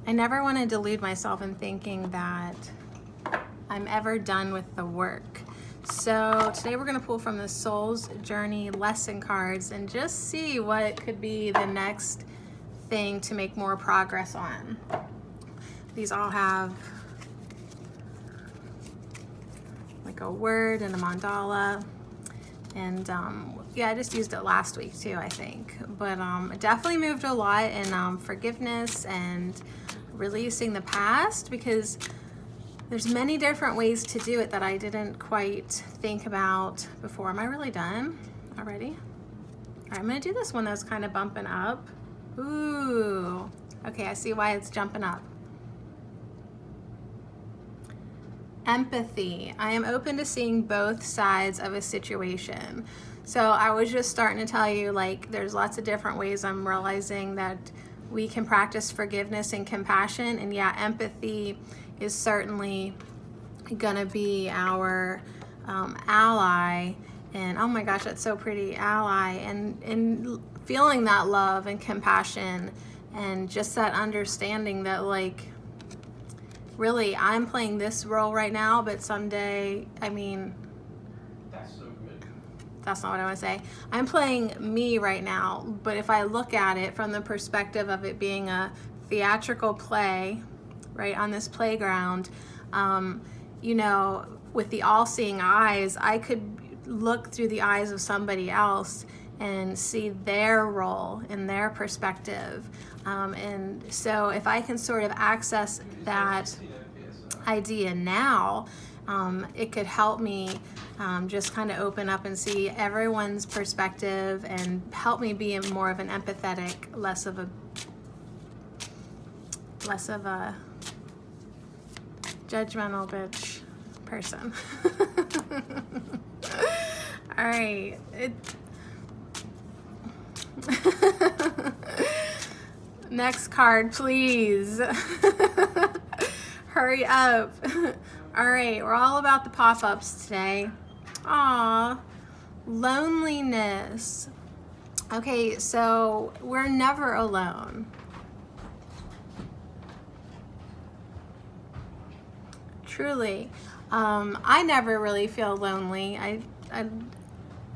I never want to delude myself in thinking that I'm ever done with the work. So today we're going to pull from the Soul's Journey lesson cards and just see what could be the next thing to make more progress on. These all have like a word and a mandala. And yeah, I just used it last week too, I think. But it definitely moved a lot in forgiveness and releasing the past, because there's many different ways to do it that I didn't quite think about before. Am I really done already? All right, I'm gonna do this one that's kind of bumping up. Ooh, okay, I see why it's jumping up. Empathy. I am open to seeing both sides of a situation. So I was just starting to tell you, like, there's lots of different ways I'm realizing that we can practice forgiveness and compassion. And yeah, empathy is certainly gonna be our ally. And oh my gosh, that's so pretty, ally. And feeling that love and compassion and just that understanding that, like, really, I'm playing this role right now, but someday, I mean, That's so good. that's not what I want to say. I'm playing me right now, but if I look at it from the perspective of it being a theatrical play, right, on this playground, you know, with the all-seeing eyes, I could look through the eyes of somebody else and see their role and their perspective. And so if I can sort of access that idea now, it could help me just kind of open up and see everyone's perspective and help me be more of an empathetic, less of a judgmental bitch person. All right. Next card, please. Hurry up. All right, we're all about the pop-ups today. Aw, loneliness. Okay, so we're never alone. Truly. I never really feel lonely.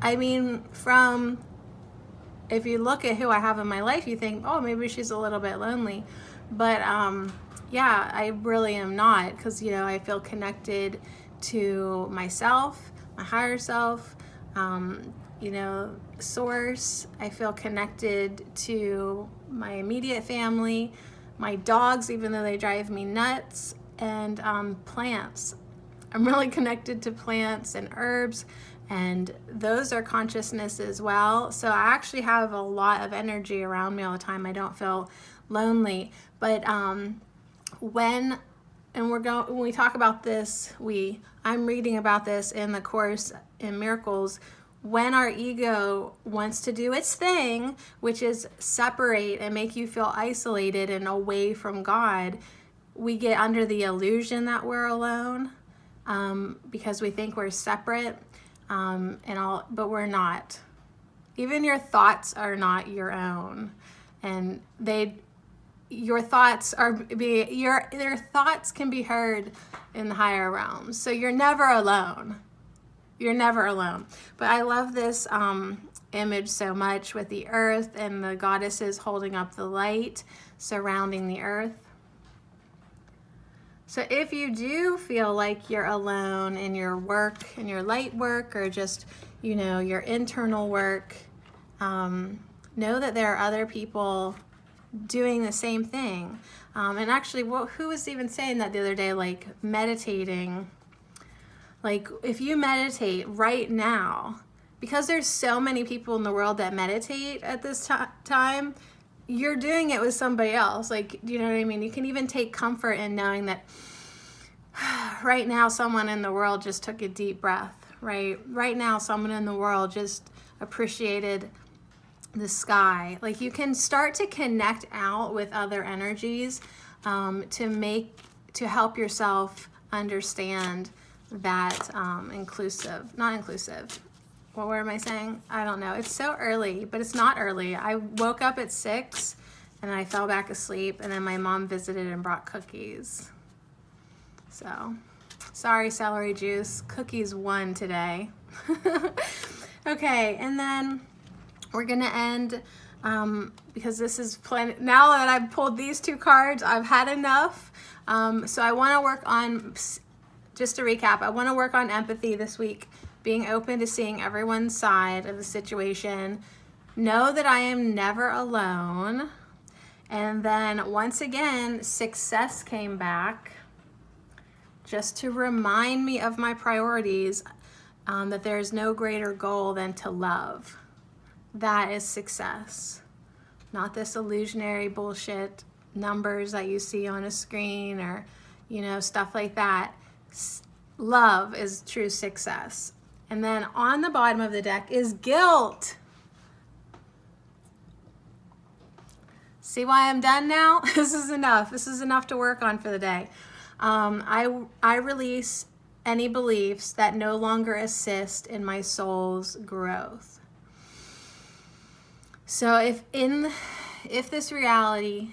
I mean, if you look at who I have in my life, you think, oh, maybe she's a little bit lonely. But yeah, I really am not, because, you know, I feel connected to myself, my higher self, you know, source. I feel connected to my immediate family, my dogs, even though they drive me nuts, and plants. I'm really connected to plants and herbs, and those are consciousness as well. So I actually have a lot of energy around me all the time. I don't feel lonely. But when we talk about this, I'm reading about this in the Course in Miracles, when our ego wants to do its thing, which is separate and make you feel isolated and away from God, we get under the illusion that we're alone, because we think we're separate, but we're not. Even your thoughts are not your own, and your thoughts their thoughts can be heard in the higher realms. So you're never alone. You're never alone. But I love this image so much with the earth and the goddesses holding up the light surrounding the earth. So if you do feel like you're alone in your work, in your light work, or just, you know, your internal work, know that there are other people doing the same thing. And actually, who was even saying that the other day, like meditating? Like, if you meditate right now, because there's so many people in the world that meditate at this time, you're doing it with somebody else. Like, you know what I mean? You can even take comfort in knowing that right now someone in the world just took a deep breath, right? Right now someone in the world just appreciated the sky. Like, you can start to connect out with other energies to help yourself understand that not inclusive. What am I saying? I don't know. It's so early, but it's not early. I woke up at 6 and I fell back asleep, and then my mom visited and brought cookies. So, sorry, celery juice. Cookies won today. Okay, and then we're gonna end, because this is plenty. Now that I've pulled these two cards, I've had enough. So I wanna work on, just to recap, I wanna work on empathy this week, being open to seeing everyone's side of the situation. Know that I am never alone. And then once again, success came back, just to remind me of my priorities, that there is no greater goal than to love. That is success. Not this illusionary bullshit numbers that you see on a screen, or, you know, stuff like that. Love is true success. And then on the bottom of the deck is guilt. See why I'm done now? This is enough. This is enough to work on for the day. I release any beliefs that no longer assist in my soul's growth. So if this reality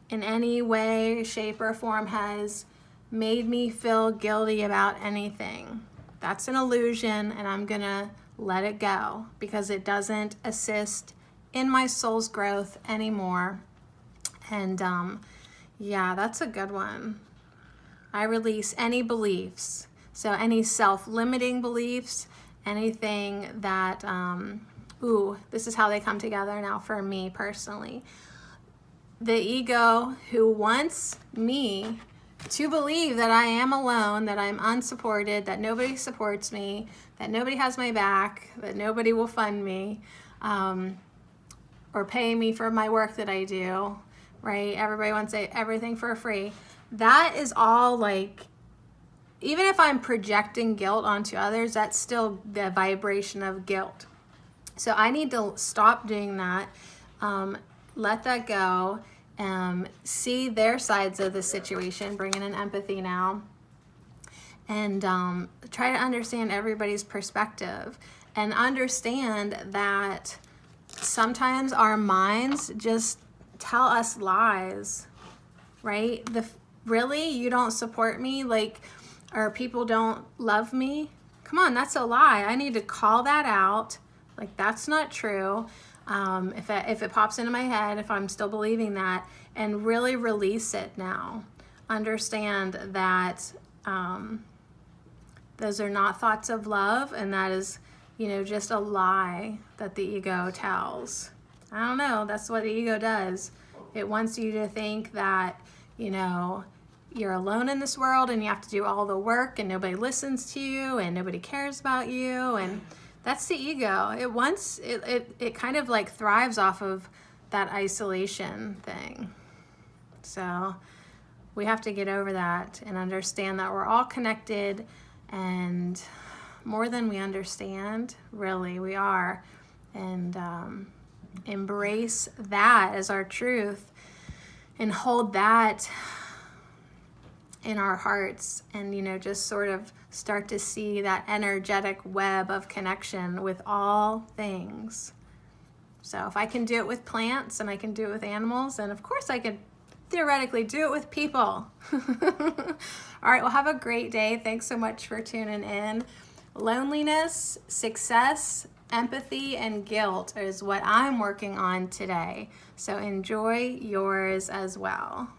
in any way, shape, or form has made me feel guilty about anything, that's an illusion, and I'm gonna let it go, because it doesn't assist in my soul's growth anymore. And yeah, that's a good one. I release any beliefs. So any self-limiting beliefs, anything that, this is how they come together now for me personally. The ego who wants me to believe that I am alone, that I'm unsupported, that nobody supports me, that nobody has my back, that nobody will fund me, or pay me for my work that I do, right? Everybody wants everything for free. That is all, like, even if I'm projecting guilt onto others, that's still the vibration of guilt. So I need to stop doing that, let that go, see their sides of the situation, bring in an empathy now, and try to understand everybody's perspective, and understand that sometimes our minds just tell us lies, right? Really, you don't support me, like, or people don't love me? Come on, that's a lie. I need to call that out. Like, that's not true. If it pops into my head, if I'm still believing that, and really release it now. Understand that those are not thoughts of love, and that is, you know, just a lie that the ego tells. I don't know, that's what the ego does. It wants you to think that, you know, you're alone in this world and you have to do all the work and nobody listens to you and nobody cares about you, and that's the ego. It kind of like thrives off of that isolation thing. So we have to get over that and understand that we're all connected, and more than we understand, really, we are. And embrace that as our truth and hold that in our hearts, and, you know, just sort of start to see that energetic web of connection with all things. So if I can do it with plants and I can do it with animals, and of course I could theoretically do it with people. All right, well, have a great day. Thanks so much for tuning in. Loneliness, success, empathy, and guilt is what I'm working on today. So enjoy yours as well.